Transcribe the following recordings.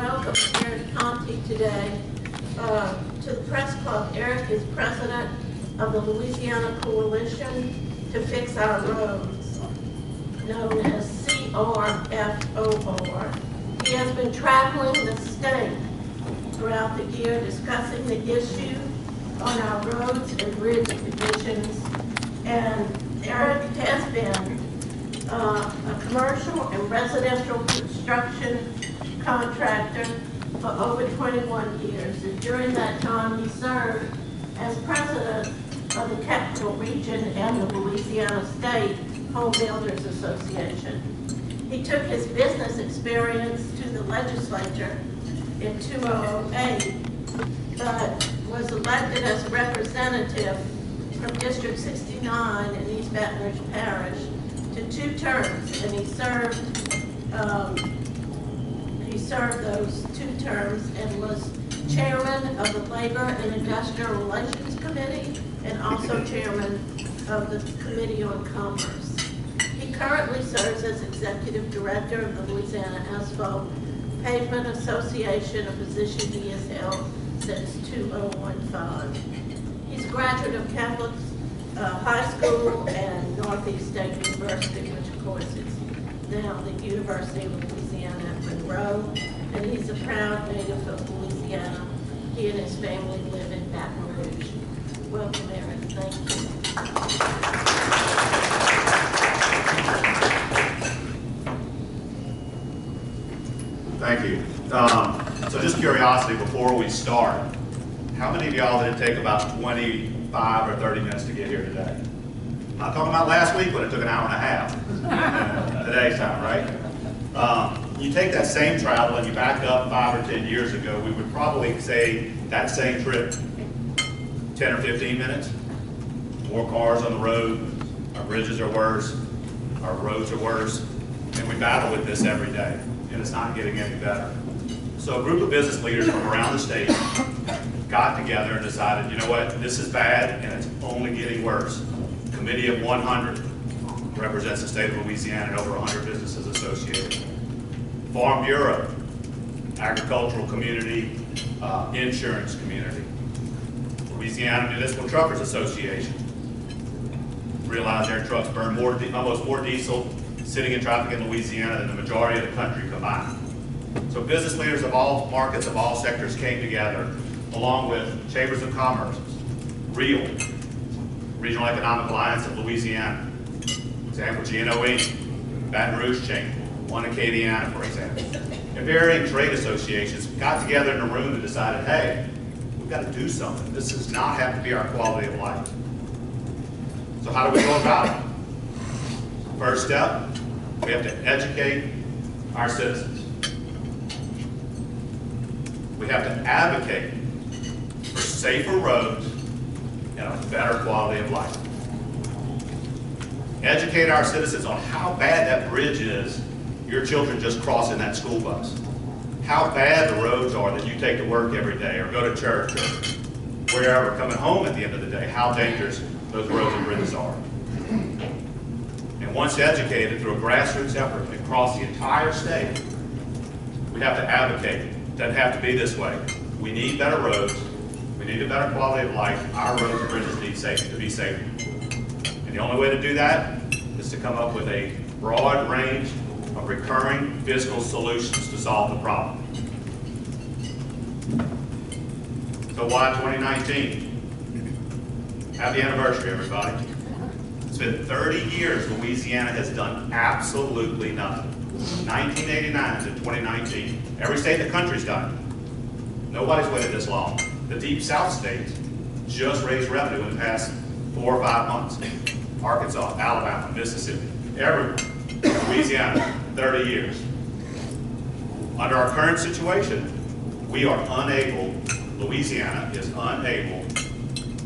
welcome Eric Conti today to the Press Club. Eric is president of the Louisiana Coalition to Fix Our Roads, known as CRFOR. He has been traveling the state throughout the year discussing the issue on our roads and bridge conditions, and Eric has been a commercial and residential construction contractor for over 21 years, and during that time he served as president of the Capital Region and the Louisiana State Home Builders Association. He took his business experience to the legislature in 2008, but was elected as a representative from District 69 in East Baton Rouge Parish to 2 terms, and he served those 2 terms and was chairman of the Labor and Industrial Relations Committee and also chairman of the Committee on Commerce. He currently serves as executive director of the Louisiana Asphalt Pavement Association, a position he has held since 2015. He's a graduate of Catholic High School and Northeast State University, which of course is now the University of Louisiana at Monroe, and he's a proud native of Louisiana. He and his family live in Baton Rouge. Welcome, Eric. Thank you. Thank you. So just curiosity before we start, how many of y'all did it take about 25 or 30 minutes to get here today? I'm not talking about last week when it took an hour and a half. Today's time, right? You take that same travel and you back up 5 or 10 years ago, we would probably say that same trip, 10 or 15 minutes. More cars on the road, our bridges are worse, our roads are worse, and we battle with this every day, and it's not getting any better. So a group of business leaders from around the state got together and decided, you know what, this is bad and it's only getting worse. Committee of 100 represents the state of Louisiana and over 100 businesses associated. Farm Bureau, agricultural community, insurance community. Louisiana Municipal Truckers Association. Realize their trucks burn almost more diesel sitting in traffic in Louisiana than the majority of the country combined. So business leaders of all markets, of all sectors came together, along with chambers of commerce, REAL, Regional Economic Alliance of Louisiana, for example, GNOE, Baton Rouge Chamber, one Acadiana, for example, and varying trade associations got together in a room and decided, hey, we've got to do something. This does not have to be our quality of life. So how do we go about it? First step, we have to educate our citizens. We have to advocate for safer roads and a better quality of life. Educate our citizens on how bad that bridge is your children just cross in that school bus. How bad the roads are that you take to work every day or go to church or wherever, coming home at the end of the day, how dangerous those roads and bridges are. And once educated through a grassroots effort across the entire state, we have to advocate. It doesn't have to be this way. We need better roads. We need a better quality of life. Our roads and bridges need to be safer. And the only way to do that is to come up with a broad range of recurring fiscal solutions to solve the problem. So why 2019? Happy anniversary, everybody. It's been 30 years Louisiana has done absolutely nothing. 1989 to 2019. Every state in the country's done it. Nobody's waited this long. The Deep South states just raised revenue in the past 4 or 5 months. Arkansas, Alabama, Mississippi, everyone. Louisiana, 30 years. Under our current situation, we are unable, Louisiana is unable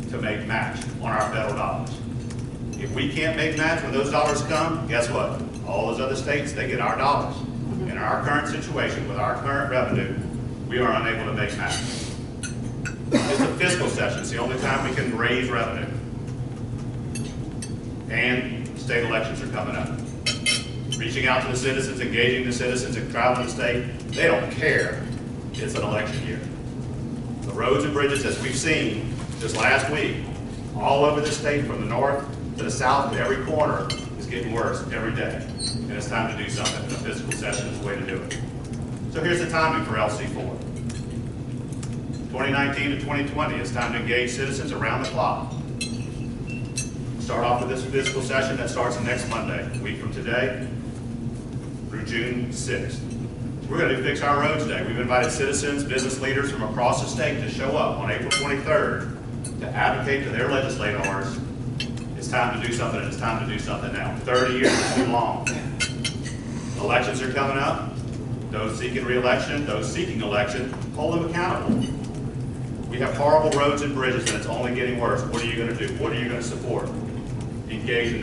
to make match on our federal dollars. If we can't make match when those dollars come, guess what? All those other states, they get our dollars. In our current situation, with our current revenue, we are unable to make match. It's a fiscal session. It's the only time we can raise revenue. And state elections are coming up. Reaching out to the citizens, engaging the citizens, and traveling the state, they don't care it's an election year. The roads and bridges, as we've seen just last week, all over the state, from the north to the south, to every corner, is getting worse every day. And it's time to do something. The fiscal session is the way to do it. So here's the timing for LC4. 2019 to 2020, it's time to engage citizens around the clock. Start off with this fiscal session that starts next Monday, a week from today, through June 6th. We're going to Fix Our Roads Day. We've invited citizens, business leaders from across the state to show up on April 23rd to advocate to their legislators. It's time to do something, and it's time to do something now. 30 years is too long. Elections are coming up. Those seeking re-election, those seeking election, hold them accountable. We have horrible roads and bridges, and it's only getting worse. What are you going to do? What are you going to support? Engage in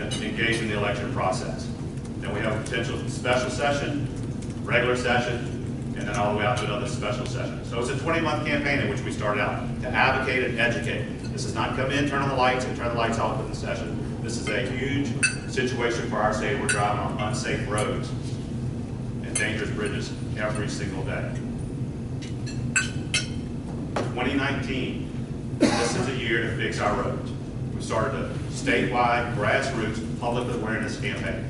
the election process. Then we have a potential special session, regular session, and then all the way out to another special session. So it's a 20-month campaign in which we started out to advocate and educate. This is not come in, turn on the lights, and turn the lights off in the session. This is a huge situation for our state. We're driving on unsafe roads and dangerous bridges every single day. 2019, this is a year to fix our roads. We started a statewide, grassroots, public awareness campaign,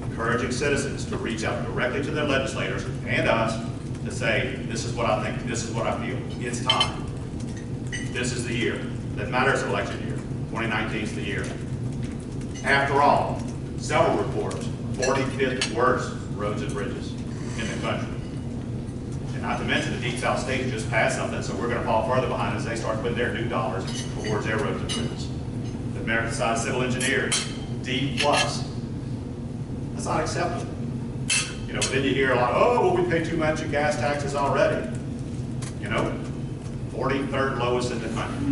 encouraging citizens to reach out directly to their legislators and us to say, this is what I think, this is what I feel. It's time. This is the year. That matters, election year. 2019 is the year. After all, several reports, 45th worst roads and bridges in the country. And not to mention the Deep South State just passed something, so we're going to fall further behind as they start putting their new dollars towards their roads and bridges. The American Society of Civil Engineers, D+. That's not acceptable. You know, then you hear a lot, oh, well, we pay too much in gas taxes already. You know, 43rd lowest in the country.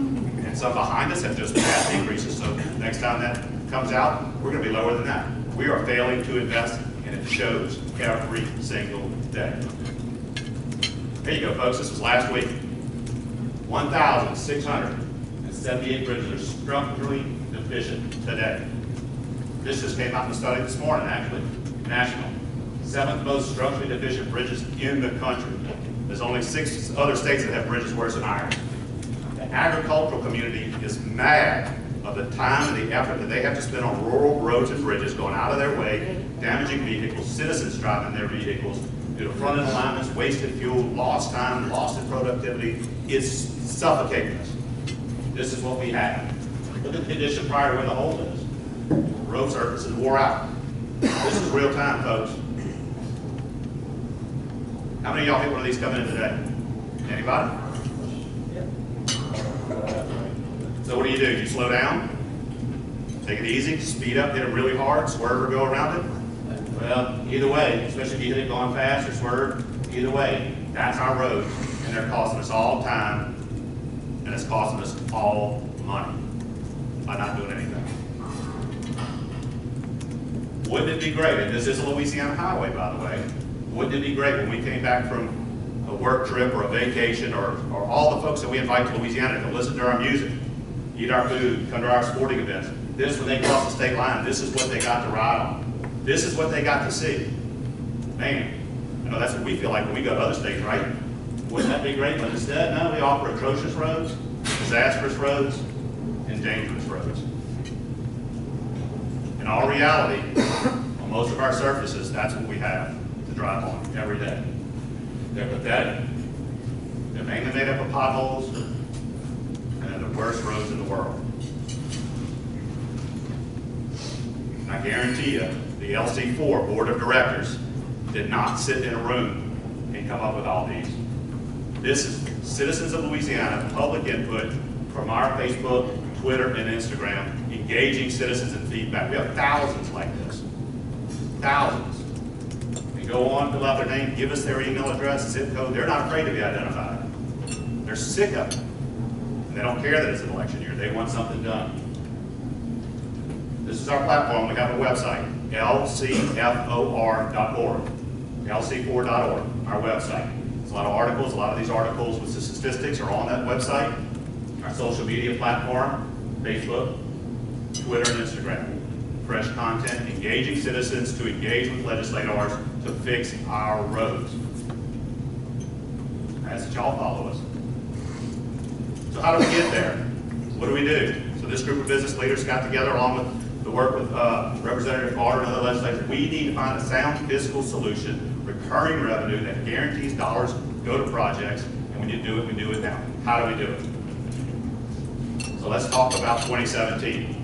And some behind us have just passed increases, so next time that comes out, we're going to be lower than that. We are failing to invest, and it shows every single day. There you go, folks. This was last week. 1,678 bridges are structurally deficient today. This just came out in the study this morning, actually, national. 7th most structurally deficient bridges in the country. There's only 6 other states that have bridges worse than ours. The agricultural community is mad of the time and the effort that they have to spend on rural roads and bridges, going out of their way, damaging vehicles, citizens driving their vehicles, due to front-end alignments, wasted fuel, lost time, lost in productivity. It's suffocating us. This is what we have. Look at the condition prior to where the hole is. Road surface is wore out. This is real time, folks. How many of y'all hit one of these coming in today? Anybody? So what do? You slow down? Take it easy? Speed up, hit them really hard, swerve or go around it? Well, either way, especially if you hit it going fast or swerve, either way, that's our roads, and they're costing us all time, and it's costing us all money by not doing anything. Wouldn't it be great, and this is a Louisiana highway, by the way, wouldn't it be great when we came back from a work trip or a vacation or all the folks that we invite to Louisiana to listen to our music, eat our food, come to our sporting events. This, when they cross the state line, this is what they got to ride on. This is what they got to see. Man, I know that's what we feel like when we go to other states, right? Wouldn't that be great? But instead, no, we offer atrocious roads, disastrous roads, and dangerous roads. In all reality, on most of our surfaces, that's what we have to drive on every day. They're pathetic. They're mainly made up of potholes, and they're the worst roads in the world. And I guarantee you, the LC4 Board of Directors did not sit in a room and come up with all these. This is citizens of Louisiana, public input from our Facebook, Twitter, and Instagram, engaging citizens in feedback. We have thousands like this. Thousands. They go on, fill out their name, give us their email address, zip code. They're not afraid to be identified. They're sick of it. And they don't care that it's an election year. They want something done. This is our platform. We have a website, lcfor.org, lc4.org, our website. There's a lot of articles. A lot of these articles with the statistics are on that website. Our social media platform, Facebook, Twitter, and Instagram. Fresh content, engaging citizens to engage with legislators to fix our roads. ask that y'all follow us. So how do we get there? What do? So this group of business leaders got together along with the work with Representative Carter and other legislators. We need to find a sound fiscal solution, recurring revenue that guarantees dollars go to projects, and when you do it, we do it now. How do we do it? So let's talk about 2017.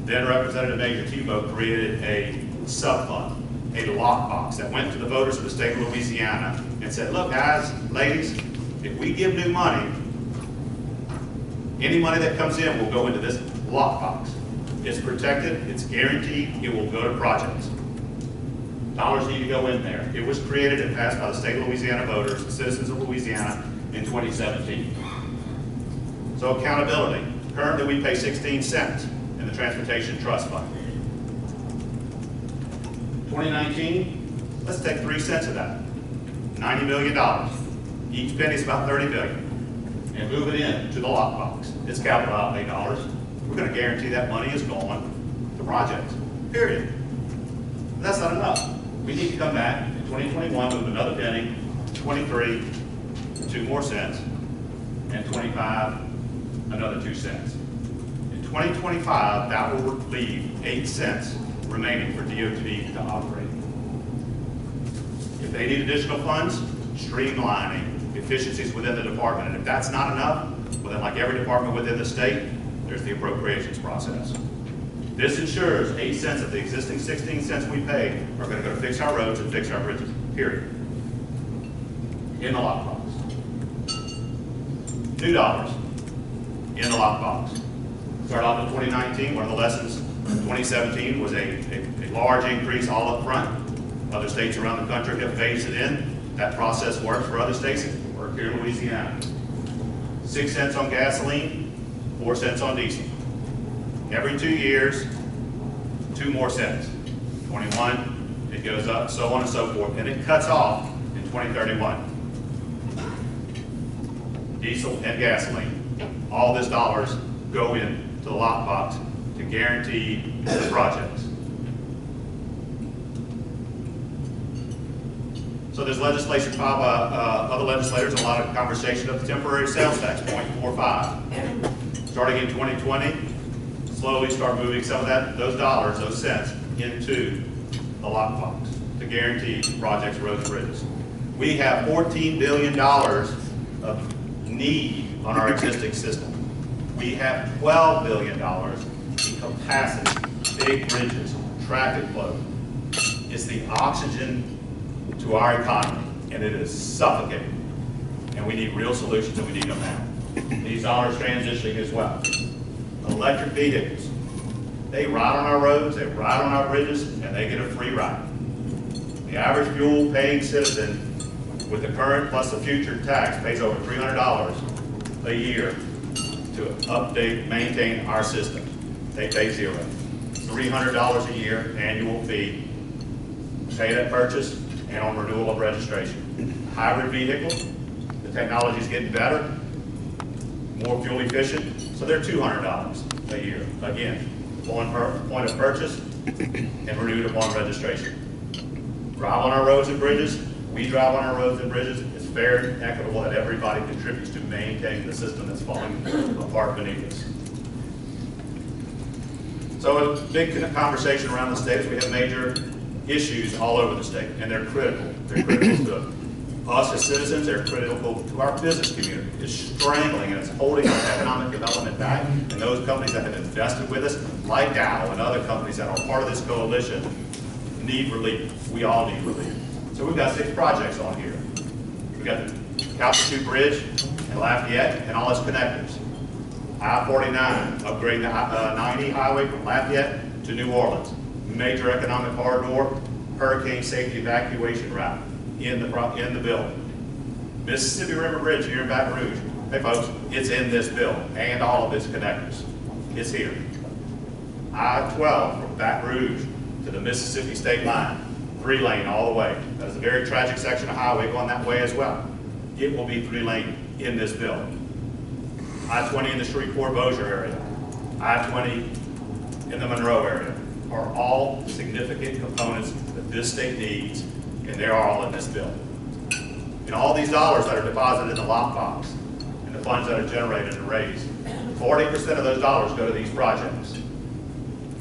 Then Representative Major Tebow created a sub-fund, a lockbox that went to the voters of the state of Louisiana and said, look guys, ladies, if we give new money, any money that comes in will go into this lockbox. It's protected, it's guaranteed, it will go to projects. Dollars need to go in there. It was created and passed by the state of Louisiana voters, the citizens of Louisiana, in 2017. So accountability. Currently we pay 16 cents in the Transportation Trust Fund. 2019, let's take 3 cents of that. $90 million. Each penny is about $30 billion. And move it in to the lockbox. It's capital outlay dollars. We're going to guarantee that money is going to projects. Period. But that's not enough. We need to come back in 2021, move another penny, 23, 2 more cents, and 25, another 2 cents. In 2025, that will leave 8 cents remaining for DOT to operate. If they need additional funds, streamlining, efficiencies within the department. And if that's not enough, well then like every department within the state, there's the appropriations process. This ensures 8 cents of the existing 16 cents we pay are going to go to fix our roads and fix our bridges, period. In the lockbox. New dollars in the lockbox. Start off in 2019, one of the lessons in 2017 was a large increase all up front. Other states around the country have phased it in. That process works for other states. It can work here in Louisiana. 6 cents on gasoline, 4 cents on diesel. Every 2 years, 2 more cents. 21, it goes up, so on and so forth. And it cuts off in 2031. Diesel and gasoline. All these dollars go into the lockbox to guarantee the projects. So there's legislation filed by other legislators, a lot of conversation of the temporary sales tax, 0.45. Starting in 2020, slowly start moving some of those dollars, those cents, into the lockbox to guarantee projects, roads, and bridges. We have $14 billion of need on our existing system. We have $12 billion in capacity, big bridges, traffic flow. It's the oxygen to our economy, and it is suffocating. And we need real solutions, and we need them now. These dollars transitioning as well. Electric vehicles. They ride on our roads, they ride on our bridges, and they get a free ride. The average fuel-paying citizen with the current plus the future tax pays over $300 a year to update, maintain our system. They pay zero. $300 a year annual fee, paid at purchase, and on renewal of registration. Hybrid vehicles, the technology is getting better, more fuel efficient, so they're $200 a year. Again, point of purchase and renewed upon registration. Drive on our roads and bridges, we drive on our roads and bridges. It's fair and equitable that everybody contributes to maintaining the system that's falling apart beneath us. So a big conversation around the state is we have major issues all over the state, and they're critical. They're critical to us as citizens. They're critical to our business community. It's strangling and it's holding our economic development back. And those companies that have invested with us, like Dow and other companies that are part of this coalition, need relief. We all need relief. So we've got 6 projects on here. We've got the Calcasieu Bridge in Lafayette and all its connectors. I-49, upgrading the 90 highway from Lafayette to New Orleans. Major economic corridor, hurricane safety evacuation route in the bill. Mississippi River Bridge here in Baton Rouge. Hey folks, it's in this bill and all of its connectors. It's here. I-12 from Baton Rouge to the Mississippi state line, 3-lane all the way. That is a very tragic section of highway going that way as well. It will be 3-lane in this bill. I-20 in the Shreveport-Bossier area, I-20 in the Monroe area are all significant components that this state needs, and they're all in this bill. And all these dollars that are deposited in the lockbox and the funds that are generated and raised, 40% of those dollars go to these projects.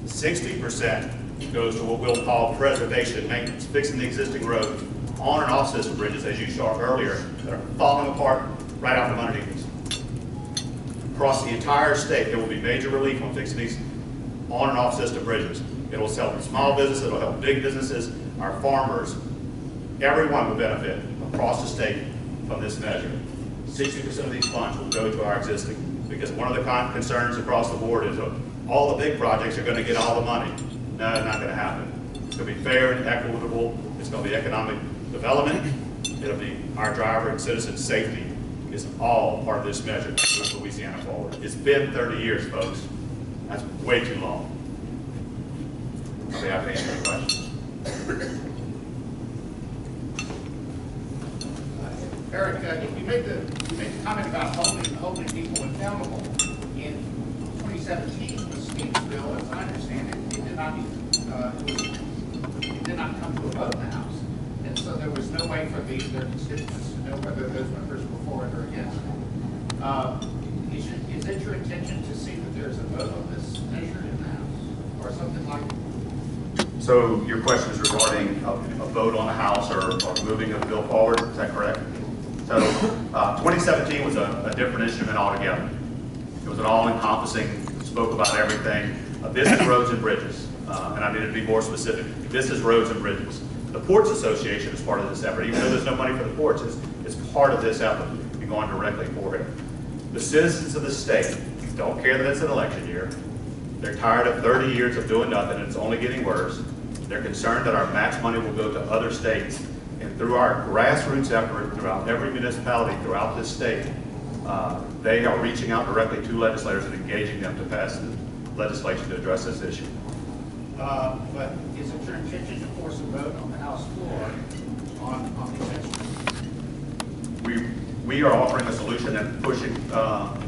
60% goes to what we'll call preservation and maintenance, fixing the existing roads on and off system bridges, as you saw earlier, that are falling apart right out from underneath us. Across the entire state, there will be major relief on fixing these on and off system bridges. It'll help small businesses, it'll help big businesses, our farmers. Everyone will benefit across the state from this measure. 60% of these funds will go to our existing, because one of the concerns across the board is all the big projects are going to get all the money. No, it's not going to happen. It's going to be fair and equitable. It's going to be economic development. It'll be our driver and citizen safety is all part of this measure to move Louisiana forward. It's been 30 years, folks. That's way too long. I'll be happy to answer any questions. Eric, you made the comment about holding people accountable. In 2017, the Steve's bill, as I understand it, it did not come to a vote in the House. And so there was no way for their constituents to know whether those members were for it or against it. Is it your intention to see that there's a vote on this measure in the House or something like that? So your question is regarding a vote on the House or moving a bill forward, is that correct? So 2017 was a different instrument altogether. It was an all-encompassing, spoke about everything. This is roads and bridges, and I need to be more specific. This is roads and bridges. The Ports Association is part of this effort. Even though there's no money for the ports, it's part of this effort. You're going directly for it. The citizens of the state don't care that it's an election year. They're tired of 30 years of doing nothing, and it's only getting worse. They're concerned that our match money will go to other states. And through our grassroots effort throughout every municipality throughout this state, they are reaching out directly to legislators and engaging them to pass legislation to address this issue. But is it your intention to force a vote on the House floor on these issues? We are offering a solution and pushing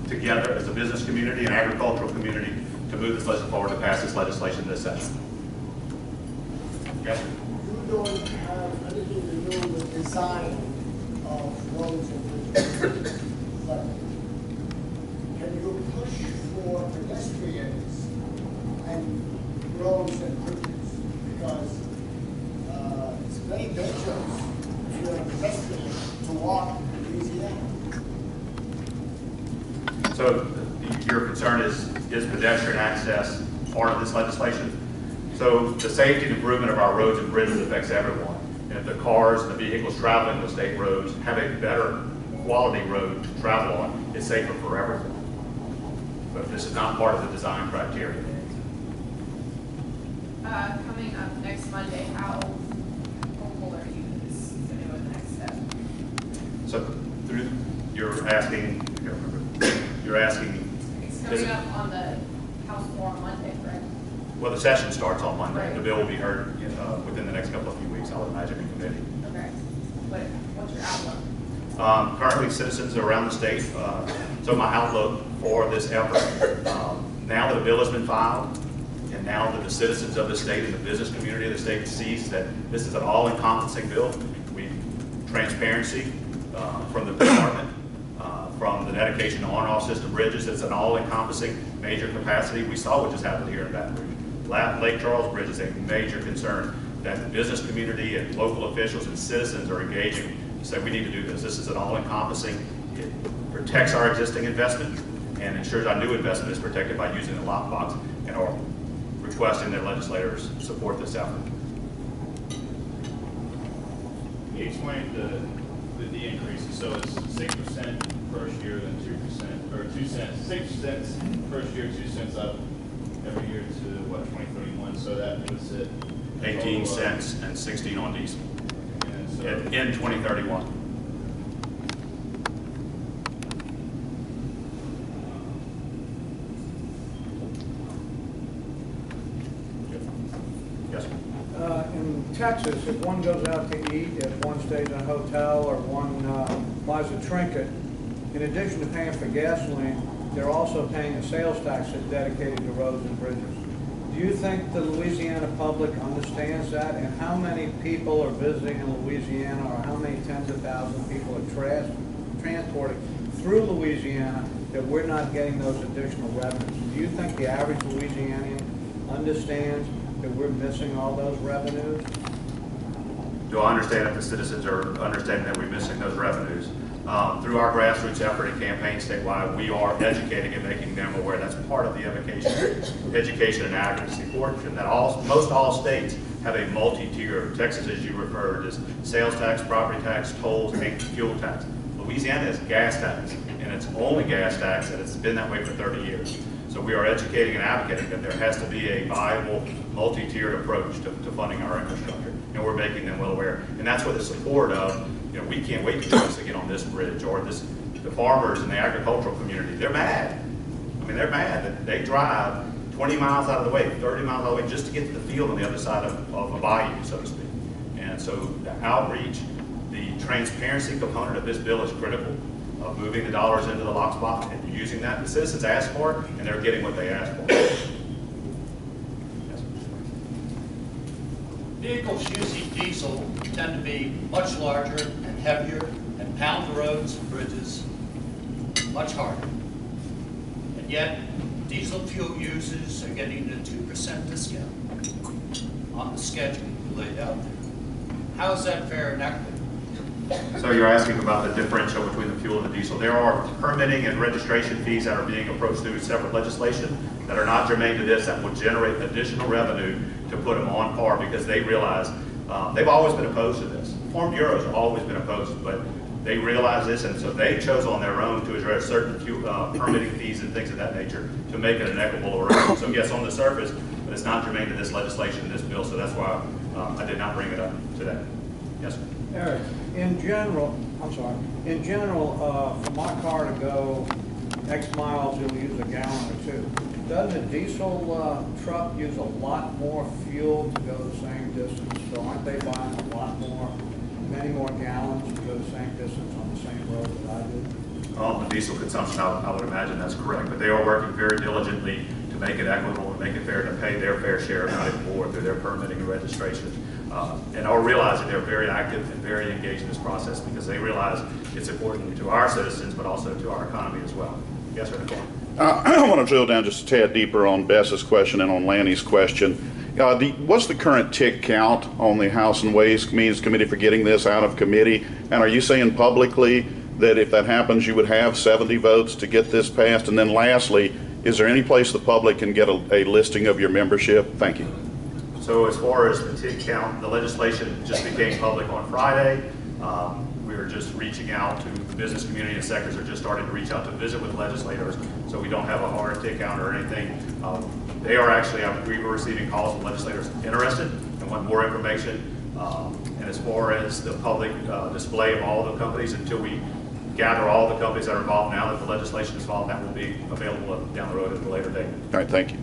together as a business community and agricultural community to move this legislation forward to pass this legislation this session. Yes, sir. You don't have anything to do with design of roads and bridges. But can you push for pedestrians and roads and bridges? Because it's very dangerous if you're a pedestrian to walk in Louisiana. So your concern is pedestrian access part of this legislation? So the safety and improvement of our roads and bridges affects everyone. And if the cars and the vehicles traveling the state roads have a better quality road to travel on, it's safer for everyone. But this is not part of the design criteria. Coming up next Monday, how hopeful are you that this is going to go to the next step? So you're asking. It's coming up on the House floor on Monday, correct? Well, the session starts on Monday. Right. The bill will be heard within the next couple of few weeks, I would imagine, in committee. Okay. But what's your outlook? Currently, citizens around the state, so my outlook for this effort, now that a bill has been filed, and now that the citizens of the state and the business community of the state sees that this is an all-encompassing bill, transparency from the department, from the dedication to on-off system bridges, it's an all-encompassing major capacity. We saw what just happened here in Baton Rouge. Lake Charles Bridge is a major concern that the business community and local officials and citizens are engaging to say we need to do this. This is an all-encompassing, it protects our existing investment and ensures our new investment is protected by using the lockbox, and are requesting that legislators support this effort. He explained the increases. So it's 6% first year, then 2%, or 2 cents. 6 cents first year, 2 cents up every year to what, 2031. So that puts it 18 cents and 16 on diesel and so, in 2031. Yes, sir. In Texas, if one goes out to eat, if one stays in a hotel, or one buys a trinket, in addition to paying for gasoline, they're also paying a sales tax that's dedicated to roads and bridges. Do you think the Louisiana public understands that? And how many people are visiting in Louisiana, or how many tens of thousands of people are transported through Louisiana that we're not getting those additional revenues? Do you think the average Louisianian understands that we're missing all those revenues? Do I understand that the citizens are understanding that we're missing those revenues? Through our grassroots effort and campaign statewide, we are educating and making them aware. That's part of the education and advocacy portion. That most all states have a multi-tier. Texas, as you referred, is sales tax, property tax, tolls, and fuel tax. Louisiana has gas tax, and it's only gas tax, and it's been that way for 30 years. So we are educating and advocating that there has to be a viable, multi-tiered approach to funding our infrastructure, and we're making them well aware. And that's what the support of, we can't wait to get on this bridge, or the farmers and the agricultural community, they're mad. I mean, they're mad that they drive 20 miles out of the way, 30 miles out of the way, just to get to the field on the other side of a bayou, so to speak. And so the outreach, the transparency component of this bill is critical, of moving the dollars into the lock spot and using that. The citizens asked for it, and they're getting what they asked for. Yes. Vehicles using diesel tend to be much larger and heavier and pound the roads and bridges much harder. And yet, diesel fuel users are getting a 2% discount on the schedule laid out there. How is that fair and equitable? So you're asking about the differential between the fuel and the diesel. There are permitting and registration fees that are being approached through separate legislation that are not germane to this, that will generate additional revenue to put them on par, because they realize they've always been opposed to this. Farm Bureaus have always been opposed, but they realize this, and so they chose on their own to address certain permitting fees and things of that nature to make it an equitable arrangement. So yes, on the surface, but it's not germane to this legislation, this bill, so that's why I did not bring it up today. Yes, sir. Eric, in general, for my car to go X miles, you'll use a gallon or two. Does a diesel truck use a lot more fuel to go the same distance? So aren't they buying a lot more, many more gallons to go the same distance on the same road that I do? On the diesel consumption, I would imagine that's correct, but they are working very diligently to make it equitable and make it fair to pay their fair share, not even more, through their permitting and registration. And are realizing they're very active and very engaged in this process, because they realize it's important to our citizens, but also to our economy as well. Yes, sir, Nicole? I want to drill down just a tad deeper on Bess's question and on Lanny's question. What's the current tick count on the House and Ways Means Committee for getting this out of committee? And are you saying publicly that if that happens, you would have 70 votes to get this passed? And then lastly, is there any place the public can get a listing of your membership? Thank you. So as far as the tick count, the legislation just became public on Friday. We are just reaching out to the business community, and sectors are just starting to reach out to visit with legislators, so we don't have a hard tick count or anything. They are actually, we were receiving calls from legislators interested and want more information. And as far as the public display of all the companies, until we gather all the companies that are involved now that the legislation is involved, that will be available down the road at a later date. All right, thank you.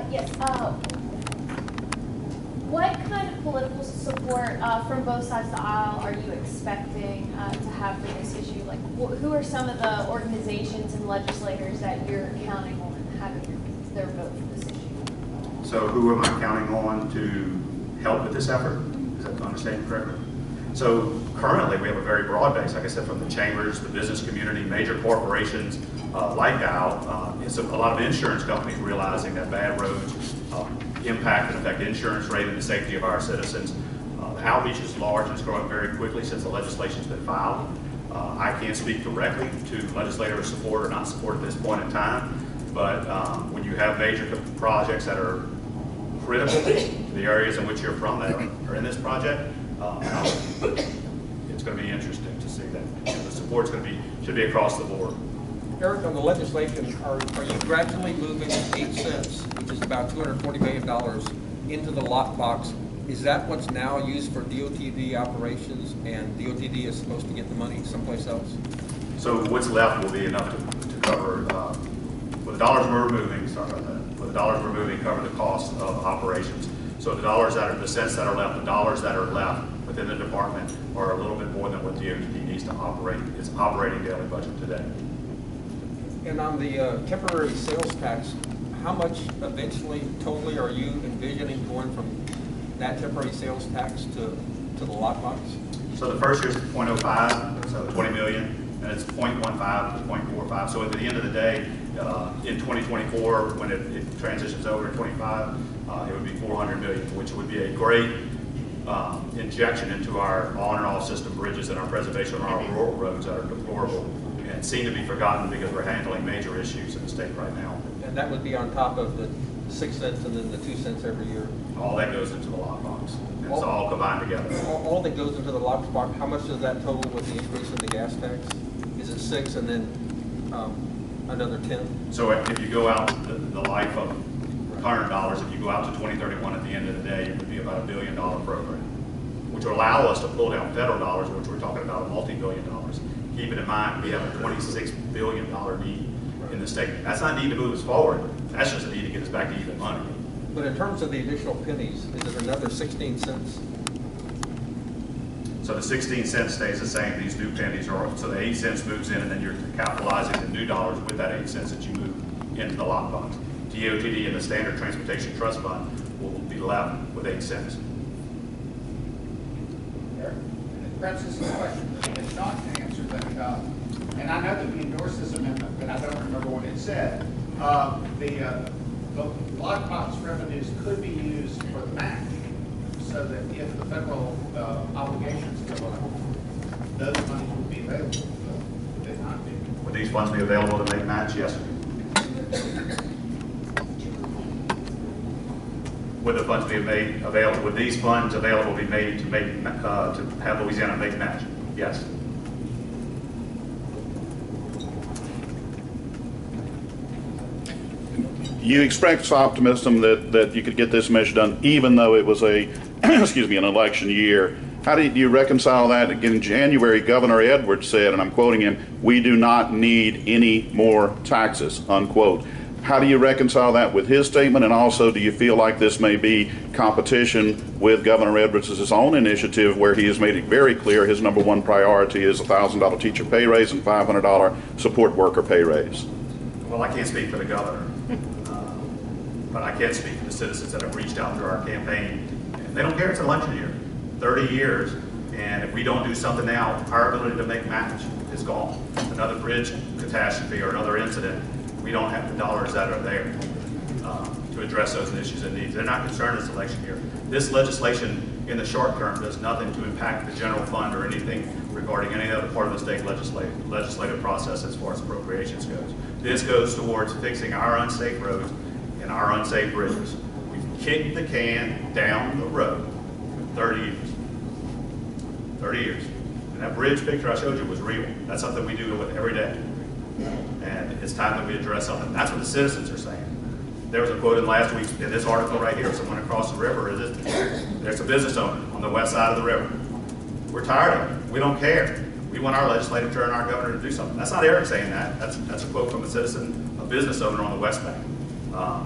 Yes. What kind of political support from both sides of the aisle are you expecting to have for this issue? Like, who are some of the organizations and legislators that you're counting on having their vote for this issue? So who am I counting on to help with this effort? Is that understanding correctly? So currently we have a very broad base, like I said, from the chambers, the business community, major corporations like Dow. It's a lot of insurance companies realizing that bad roads impact and affect insurance rate and the safety of our citizens. The outreach is large and it's growing very quickly since the legislation's been filed. I can't speak directly to legislator support or not support at this point in time, but when you have major projects that are critical to the areas in which you're from that are in this project, it's going to be interesting to see that the support's going to be should be across the board. Eric, on the legislation, are you gradually moving 8 cents, which is about $240 million, into the lockbox? Is that what's now used for DOTD operations, and DOTD is supposed to get the money someplace else? So what's left will be enough to cover, with the dollars we're removing, sorry about that, with the dollars we're moving cover the cost of operations. So the dollars that are, the cents that are left, the dollars that are left within the department are a little bit more than what DOTD needs to operate its operating daily budget today. And on the temporary sales tax, how much eventually totally are you envisioning going from that temporary sales tax to the lockbox? So the first year is 0.05, so 20 million, and it's 0.15 to 0.45. So at the end of the day, in 2024, when it transitions over to 25, it would be 400 million, which would be a great injection into our on and off system bridges and our preservation of our rural roads that are deplorable and seem to be forgotten because we're handling major issues in the state right now. And that would be on top of the 6 cents and then the 2 cents every year? All that goes into the lockbox. It's all combined together. All that goes into the lockbox, how much does that total with the increase in the gas tax? Is it 6 and then another 10? So if you go out the life of current dollars, if you go out to 2031 at the end of the day, it would be about $1 billion program, which will allow us to pull down federal dollars, which we're talking about multi-billion dollars. Keep it in mind, we have a $26 billion need in the state. That's not need to move us forward. That's just a need to get us back to even money. But in terms of the additional pennies, is it another 16 cents? So the 16 cents stays the same. These new pennies are, so the 8 cents moves in and then you're capitalizing the new dollars with that 8 cents that you move into the lockbox. DOTD and the Standard Transportation Trust Fund will be left with 8 cents. Perhaps this is a question that it's not to answer, but, and I know that we endorsed this amendment, but I don't remember what it said. The lockbox revenues could be used for the match, so that if the federal obligations go up, those monies would be available. Would they not be? Would these funds be available to make match? Yes. Would the funds be made available? Would these funds available be made to make to have Louisiana make match? Yes. You expressed optimism that you could get this measure done, even though it was a, excuse me, an election year. How do you reconcile that? Again, in January, Governor Edwards said, and I'm quoting him, "We do not need any more taxes," unquote. How do you reconcile that with his statement? And also, do you feel like this may be competition with Governor Edwards' own initiative, where he has made it very clear his number one priority is a $1,000 teacher pay raise and $500 support worker pay raise? Well, I can't speak for the governor, but I can speak for the citizens that have reached out through our campaign. And they don't care it's an election year, 30 years, and if we don't do something now, our ability to make match is gone. Another bridge catastrophe or another incident, we don't have the dollars that are there to address those issues and needs. They're not concerned this election year. This legislation in the short term does nothing to impact the general fund or anything regarding any other part of the state legislative process as far as appropriations goes. This goes towards fixing our unsafe roads and our unsafe bridges. We've kicked the can down the road for 30 years. 30 years. And that bridge picture I showed you was real. That's something we deal with every day. And it's time that we address something. That's what the citizens are saying. There was a quote in last week's, in this article right here, someone across the river, there's a business owner on the west side of the river. We're tired of it. We don't care. We want our legislature and our governor to do something. That's not Eric saying that. That's a quote from a citizen, a business owner on the West Bank.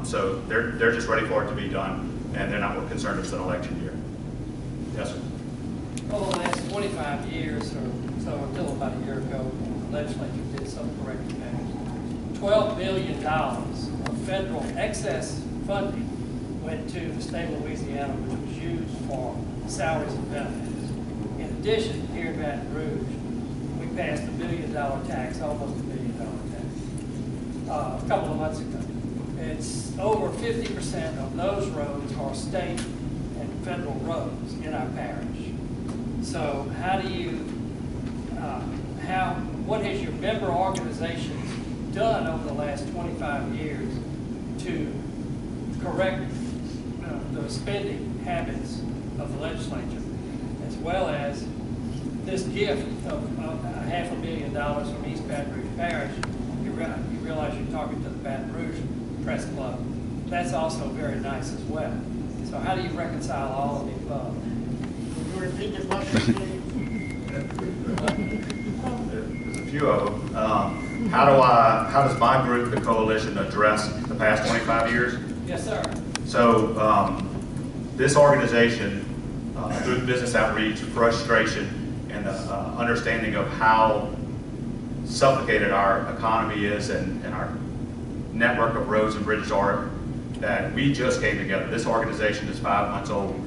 So they're just ready for it to be done, and they're not more concerned it's an election year. Yes, sir. Well, the last 25 years or so, until about a year ago, the legislature did some corrective measures. $12 billion of federal excess funding went to the state of Louisiana, which was used for salaries and benefits. In addition, here in Baton Rouge, we passed $1 billion tax, almost $1 billion tax, a couple of months ago. It's over 50% of those roads are state and federal roads in our parish. So how do you, what has your member organizations done over the last 25 years to correct the spending habits of the legislature, as well as this gift of $500 million from East Baton Rouge Parish? You realize you're talking to the Baton Rouge Press Club. That's also very nice as well. So how do you reconcile all of the above? Can you repeat the question? There's a few of them. How does my group, the coalition, address the past 25 years? Yes, sir. So this organization, through the business outreach, frustration, and the understanding of how suffocated our economy is and our network of roads and bridges are that we just came together. This organization is 5 months old.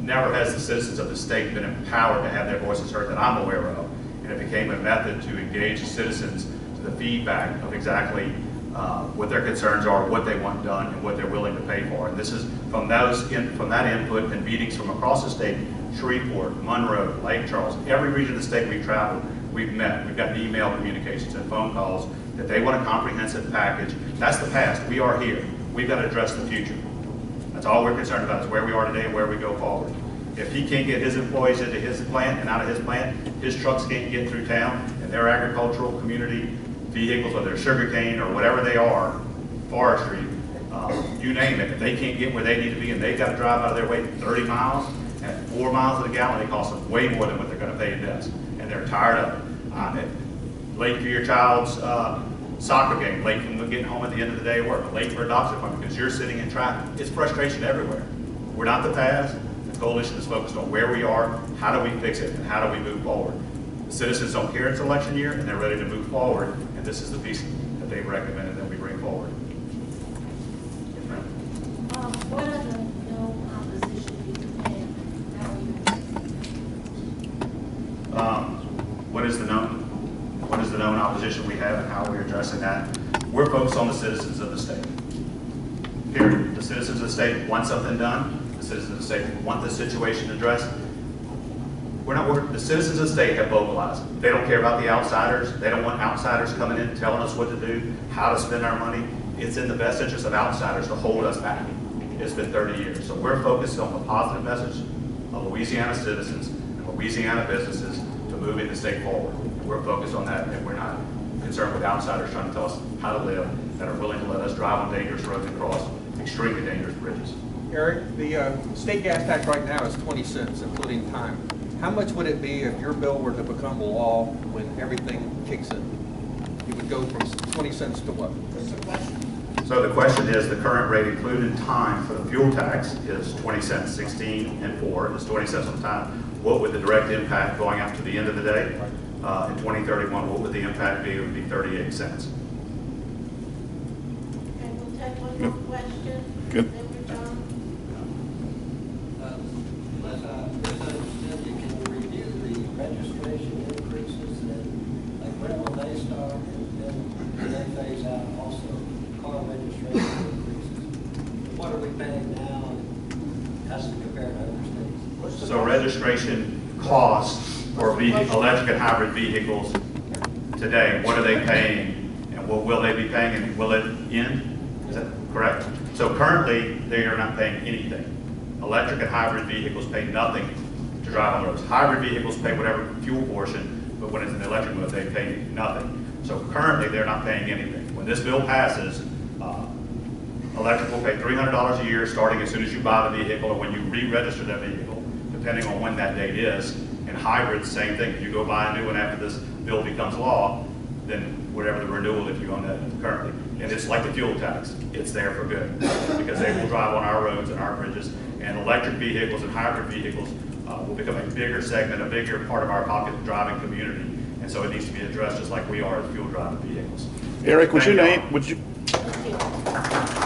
Never has the citizens of the state been empowered to have their voices heard that I'm aware of. And it became a method to engage the citizens to the feedback of exactly what their concerns are, what they want done, and what they're willing to pay for. And this is from that input and meetings from across the state, Shreveport, Monroe, Lake Charles, every region of the state we've traveled, we've met. We've gotten email communications and phone calls that they want a comprehensive package. That's the past. We are here. We've got to address the future. That's all we're concerned about, is where we are today and where we go forward. If he can't get his employees into his plant and out of his plant, his trucks can't get through town, and their agricultural community vehicles, whether they're sugarcane or whatever they are, forestry, you name it, if they can't get where they need to be and they've got to drive out of their way 30 miles, at 4 miles to the gallon, it costs them way more than what they're going to pay in debts. And they're tired of it. Late for your child's soccer game, late from getting home at the end of the day at work, late for a doctor's appointment because you're sitting in traffic. It's frustration everywhere. We're not the past. The coalition is focused on where we are, how do we fix it, and how do we move forward. The citizens don't care it's election year, and they're ready to move forward, and this is the piece that they've recommended that we bring forward. Yes, ma'am. What are the no opposition you have? How are you? What is the known opposition we have and how are we addressing that? We're focused on the citizens of the state. Period. The citizens of the state want something done. The citizens of the state want this situation addressed. The citizens of the state have vocalized. They don't care about the outsiders. They don't want outsiders coming in telling us what to do, how to spend our money. It's in the best interest of outsiders to hold us back. It's been 30 years. So we're focused on the positive message of Louisiana citizens and Louisiana businesses to moving the state forward. We're focused on that, and we're not concerned with outsiders trying to tell us how to live, that are willing to let us drive on dangerous roads and cross extremely dangerous bridges. Eric, the state gas tax right now is 20 cents, including time. How much would it be if your bill were to become law when everything kicks in? It would go from 20 cents to what? That's the question. So the question is, the current rate including time for the fuel tax is 20 cents, 16 and 4, it's 20 cents on time. What would the direct impact going out to the end of the day? In 2031, what would the impact be? It would be 38 cents. Okay, we'll take one more question. Good. Then we're done. Unless I misunderstood, you can review the registration increases and like when will they start and then they phase out also car registration increases. What are we paying now and how does it compare to other states? So registration costs for electric and hybrid vehicles today, what are they paying and what will they be paying and will it end? Is that correct? So currently, they are not paying anything. Electric and hybrid vehicles pay nothing to drive on roads. Hybrid vehicles pay whatever fuel portion, but when it's in the electric mode, they pay nothing. So currently, they're not paying anything. When this bill passes, electric will pay $300 a year starting as soon as you buy the vehicle or when you re-register that vehicle, depending on when that date is. And hybrid, same thing. If you go buy a new one after this bill becomes law, then whatever the renewal if you own that currently. And it's like the fuel tax. It's there for good because they will drive on our roads and our bridges. And electric vehicles and hybrid vehicles will become a bigger segment, a bigger part of our popular driving community. And so it needs to be addressed just like we are as fuel driving vehicles. Eric, would Thank you you all. name, would you, Thank you.